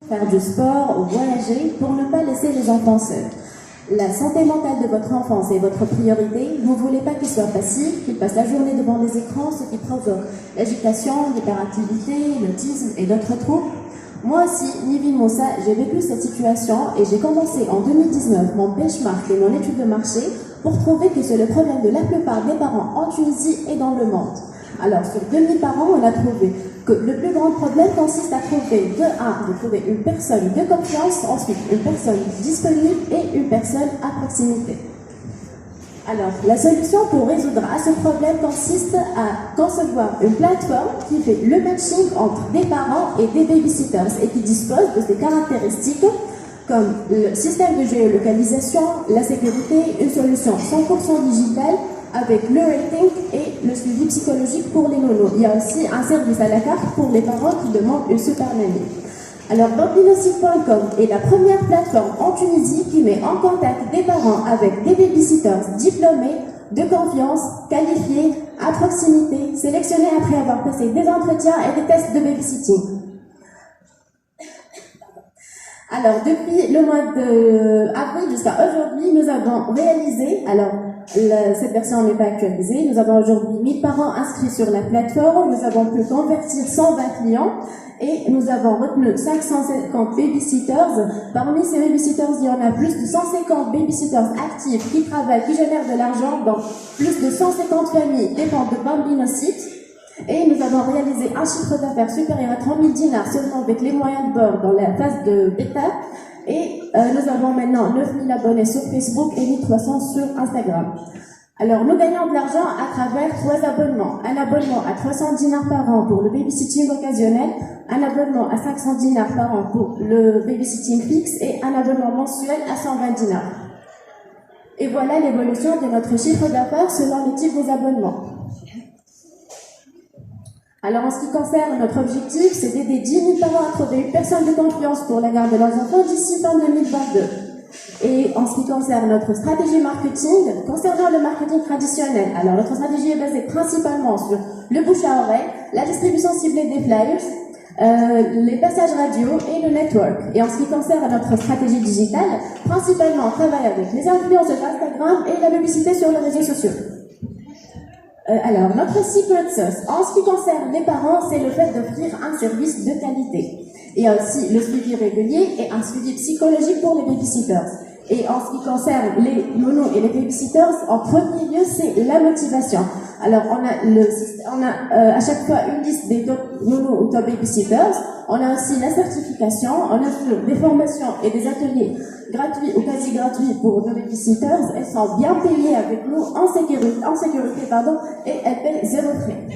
faire du sport ou voyager pour ne pas laisser les enfants seuls. La santé mentale de votre enfance est votre priorité. Vous ne voulez pas qu'il soit passif, qu'il passe la journée devant les écrans, ce qui provoque l'agitation, l'hyperactivité, l'autisme et d'autres troubles. Moi aussi, Nivin Moussa, j'ai vécu cette situation et j'ai commencé en 2019 mon benchmark et mon étude de marché pour trouver que c'est le problème de la plupart des parents en Tunisie et dans le monde. Alors, sur 2000 parents, on a trouvé que le plus grand problème consiste à trouver de trouver une personne de confiance, ensuite une personne disponible et une personne à proximité. Alors, la solution pour résoudre à ce problème consiste à concevoir une plateforme qui fait le matching entre des parents et des babysitters et qui dispose de ces caractéristiques comme le système de géolocalisation, la sécurité, une solution 100% digitale avec le rating et le suivi psychologique pour les nonos. Il y a aussi un service à la carte pour les parents qui demandent une super nanny. Alors, bambinocide.com est la première plateforme en Tunisie qui met en contact des parents avec des babysitters diplômés, de confiance, qualifiés, à proximité, sélectionnés après avoir passé des entretiens et des tests de babysitting. Alors, depuis le mois d'avril jusqu'à aujourd'hui, nous avons réalisé, cette version n'est pas actualisée, nous avons aujourd'hui 1000 parents inscrits sur la plateforme, nous avons pu convertir 120 clients et nous avons retenu 550 babysitters. Parmi ces babysitters, il y en a plus de 150 babysitters actifs qui travaillent, qui génèrent de l'argent, donc plus de 150 familles dépendent de Bambinocide. Et nous avons réalisé un chiffre d'affaires supérieur à 30 000 dinars seulement avec les moyens de bord dans la phase de bêta. Et nous avons maintenant 9 000 abonnés sur Facebook et 1300 sur Instagram. Alors, nous gagnons de l'argent à travers 3 abonnements. Un abonnement à 300 dinars par an pour le babysitting occasionnel, un abonnement à 500 dinars par an pour le babysitting fixe et un abonnement mensuel à 120 dinars. Et voilà l'évolution de notre chiffre d'affaires selon le type des abonnements. Alors, en ce qui concerne notre objectif, c'est d'aider 10 000 parents à trouver une personne de confiance pour la garde de leurs enfants d'ici fin 2022. Et en ce qui concerne notre stratégie marketing, concernant le marketing traditionnel, alors notre stratégie est basée principalement sur le bouche à oreille, la distribution ciblée des flyers, les passages radio et le network. Et en ce qui concerne notre stratégie digitale, principalement on travaille avec les influenceurs Instagram et la publicité sur les réseaux sociaux. Alors, notre secret sauce, en ce qui concerne les parents, c'est le fait d'offrir un service de qualité. Il y a aussi le suivi régulier et un suivi psychologique pour les babysitters. Et en ce qui concerne les nonos et les babysitters, en premier lieu, c'est la motivation. Alors, on a à chaque fois une liste des top nonos ou top babysitters. On a aussi la certification, on a des formations et des ateliers gratuits ou quasi gratuits pour nos babysitters. Elles sont bien payées avec nous en sécurité, et elles paient 0 frais.